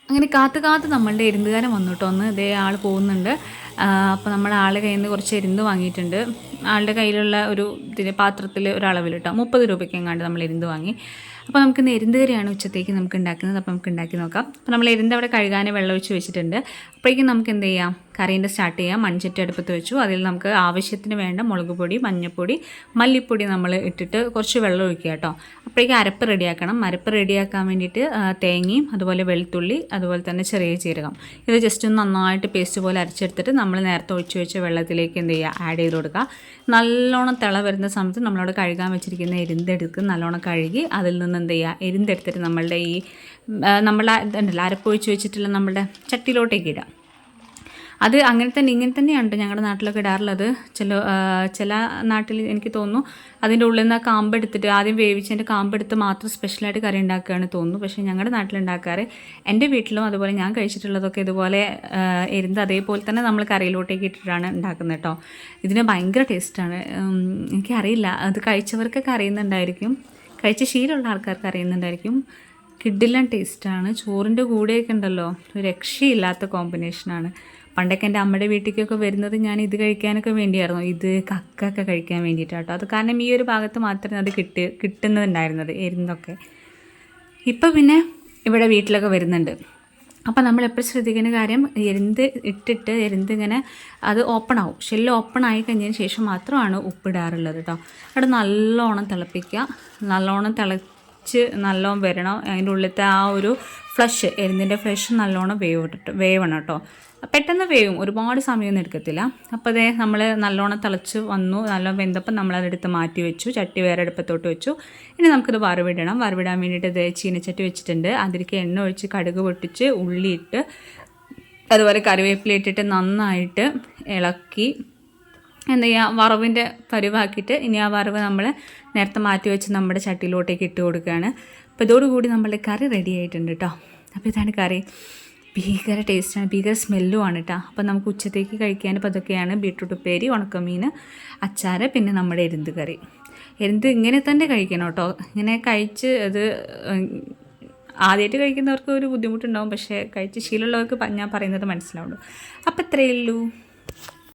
അങ്ങനെ കാത്ത് കാത്ത് നമ്മളുടെ എരുന്തുകാരൻ വന്നു കേട്ടോ. ഒന്ന് ഇതേ ആൾ പോകുന്നുണ്ട്. അപ്പോൾ നമ്മുടെ ആളുടെ കയ്യിൽ നിന്ന് കുറച്ച് എരുന്ത് വാങ്ങിയിട്ടുണ്ട്. ആളുടെ കയ്യിലുള്ള ഒരു പാത്രത്തിൽ ഒരളവിൽ കേട്ടോ 30 രൂപയ്ക്ക് എങ്ങാണ്ട് നമ്മൾ എരുന്ത് വാങ്ങി. അപ്പോൾ നമുക്ക് എരുന്ത് കറിയാണ് ഉച്ചത്തേക്ക് നമുക്ക് ഉണ്ടാക്കുന്നത്. അപ്പോൾ നമുക്ക് ഉണ്ടാക്കി നോക്കാം. അപ്പോൾ നമ്മൾ എരുന്ത് അവിടെ കഴുകാൻ വെള്ളം ഒഴിച്ച് വെച്ചിട്ടുണ്ട്. അപ്പോഴേക്കും നമുക്ക് എന്ത് ചെയ്യാം, കറീൻ്റെ സ്റ്റാർട്ട് ചെയ്യാം. മൺചട്ടി അടുപ്പത്ത് വെച്ചു. അതിൽ നമുക്ക് ആവശ്യത്തിന് വേണ്ട മുളക് പൊടി, മഞ്ഞൾപ്പൊടി, മല്ലിപ്പൊടി നമ്മൾ ഇട്ടിട്ട് കുറച്ച് വെള്ളം ഒഴിക്കുക കേട്ടോ. അപ്പോഴേക്കും അരപ്പ് റെഡിയാക്കണം. അരപ്പ് റെഡിയാക്കാൻ വേണ്ടിയിട്ട് തേങ്ങയും അതുപോലെ വെളുത്തുള്ളി അതുപോലെ തന്നെ ചെറിയ ജീരകം ഇത് ജസ്റ്റ് ഒന്ന് നന്നായിട്ട് പേസ്റ്റ് പോലെ അരച്ചെടുത്തിട്ട് നമ്മൾ നേരത്തെ ഒഴിച്ച് വെച്ച വെള്ളത്തിലേക്ക് എന്ത് ചെയ്യുക, ആഡ് ചെയ്ത് കൊടുക്കുക. നല്ലോണം തിള വരുന്ന സമയത്ത് നമ്മളവിടെ കഴുകാൻ വെച്ചിരിക്കുന്ന എരുന്തെടുത്ത് നല്ലോണം കഴുകി അതിൽ നിന്ന് എന്ത് ചെയ്യുക, എരുന്തെടുത്തിട്ട് നമ്മളുടെ ഈ നമ്മളെ ഇതുണ്ടല്ലോ അരപ്പൊഴിച്ച് വെച്ചിട്ടുള്ള നമ്മുടെ ചട്ടിയിലോട്ടേക്ക് ഇടുക. അത് അങ്ങനെ തന്നെ ഇങ്ങനെ തന്നെയാണ് ഞങ്ങളുടെ നാട്ടിലൊക്കെ ഇടാറുള്ളത്. ചില നാട്ടിൽ എനിക്ക് തോന്നുന്നു അതിൻ്റെ ഉള്ളിൽ നിന്ന് കാമ്പ് എടുത്തിട്ട് ആദ്യം വേവിച്ചതിൻ്റെ കാമ്പെടുത്ത് മാത്രം സ്പെഷ്യലായിട്ട് കറി ഉണ്ടാക്കുകയാണ് തോന്നുന്നു. പക്ഷേ ഞങ്ങളുടെ നാട്ടിലുണ്ടാക്കാറ്, എൻ്റെ വീട്ടിലും അതുപോലെ ഞാൻ കഴിച്ചിട്ടുള്ളതൊക്കെ ഇതുപോലെ എരുന്ത് അതേപോലെ തന്നെ നമ്മൾ കറിയിലോട്ടേക്ക് ഇട്ടിട്ടാണ് ഉണ്ടാക്കുന്നത് കേട്ടോ. ഇതിന് ഭയങ്കര ടേസ്റ്റാണ്. എനിക്കറിയില്ല, അത് കഴിച്ചവർക്കൊക്കെ അറിയുന്നുണ്ടായിരിക്കും, കഴിച്ച ശീലമുള്ള ആൾക്കാർക്ക് അറിയുന്നുണ്ടായിരിക്കും. കിഡിലൻ ടേസ്റ്റാണ്. ചോറിൻ്റെ കൂടെയൊക്കെ ഉണ്ടല്ലോ, ഒരു രക്ഷയില്ലാത്ത കോമ്പിനേഷനാണ്. പണ്ടൊക്കെ എൻ്റെ അമ്മയുടെ വീട്ടിലേക്കൊക്കെ വരുന്നത് ഞാൻ ഇത് കഴിക്കാനൊക്കെ വേണ്ടിയായിരുന്നു, ഇത് കക്കൊക്കെ കഴിക്കാൻ വേണ്ടിയിട്ടാട്ടോ. അത് കാരണം ഈ ഒരു ഭാഗത്ത് മാത്രമേ അത് കിട്ടുന്നുണ്ടായിരുന്നത് എരുന്തൊക്കെ. ഇപ്പോൾ പിന്നെ ഇവിടെ വീട്ടിലൊക്കെ വരുന്നുണ്ട്. അപ്പോൾ നമ്മളെപ്പോഴും ശ്രദ്ധിക്കുന്ന കാര്യം, എരുന്ത് ഇട്ടിട്ട് എരുന്ത് ഇങ്ങനെ അത് ഓപ്പൺ ആവും. ഷെല്ല് ഓപ്പൺ ആയി കഴിഞ്ഞതിന് ശേഷം മാത്രമാണ് ഉപ്പിടാറുള്ളത് കേട്ടോ. അവിടെ നല്ലോണം തിളപ്പിക്കുക. നല്ലോണം നല്ലോണം വരണം. അതിൻ്റെ ഉള്ളിലത്തെ ആ ഒരു ഫ്ലഷ്, എരുന്നിൻ്റെ ഫ്ലഷ് നല്ലോണം വേവണം കേട്ടോ. പെട്ടെന്ന് വേവും, ഒരുപാട് സമയമൊന്നും എടുക്കത്തില്ല. അപ്പോൾ അതേ നമ്മൾ നല്ലോണം തിളച്ച് വന്നു, നല്ലോണം വെന്തപ്പം നമ്മളതെടുത്ത് മാറ്റി വെച്ചു. ചട്ടി വേറെ അടുപ്പത്തോട്ട് വെച്ചു. ഇനി നമുക്കിത് വറവിടണം. വറവിടാൻ വേണ്ടിയിട്ട് ഇത് ചീനച്ചട്ടി വെച്ചിട്ടുണ്ട്. അതിലേക്ക് എണ്ണ ഒഴിച്ച് കടുക് പൊട്ടിച്ച് ഉള്ളിയിട്ട് അതുപോലെ കറിവേപ്പില ഇട്ടിട്ട് നന്നായിട്ട് ഇളക്കി എന്താ ചെയ്യുക, വറവിൻ്റെ പരുവാക്കിയിട്ട് ഇനി ആ വറവ് നമ്മൾ നേരത്തെ മാറ്റി വെച്ച് നമ്മുടെ ചട്ടിയിലോട്ടേക്ക് ഇട്ട് കൊടുക്കുകയാണ്. അപ്പോൾ ഇതോടുകൂടി നമ്മളുടെ കറി റെഡി ആയിട്ടുണ്ട് കേട്ടോ. അപ്പോൾ ഇതാണ് കറി. ഭീകര ടേസ്റ്റാണ്, ഭീകര സ്മെല്ലുമാണ് കേട്ടോ. അപ്പോൾ നമുക്ക് ഉച്ചത്തേക്ക് കഴിക്കാൻ ഇപ്പോൾ അതൊക്കെയാണ്: ബീട്രൂട്ട് ഉപ്പേരി, ഉണക്കമീൻ, അച്ചാറ്, പിന്നെ നമ്മുടെ എരുന്ത് കറി. എരുന്ത് ഇങ്ങനെ തന്നെ കഴിക്കണം കേട്ടോ. ഇങ്ങനെ കഴിച്ച് അത് ആദ്യമായിട്ട് കഴിക്കുന്നവർക്ക് ഒരു ബുദ്ധിമുട്ടുണ്ടാകും, പക്ഷേ കഴിച്ച് ശീലമുള്ളവർക്ക് ഞാൻ പറയുന്നത് മനസ്സിലാവുള്ളൂ. അപ്പോൾ ഇത്രയേ ഉള്ളൂ.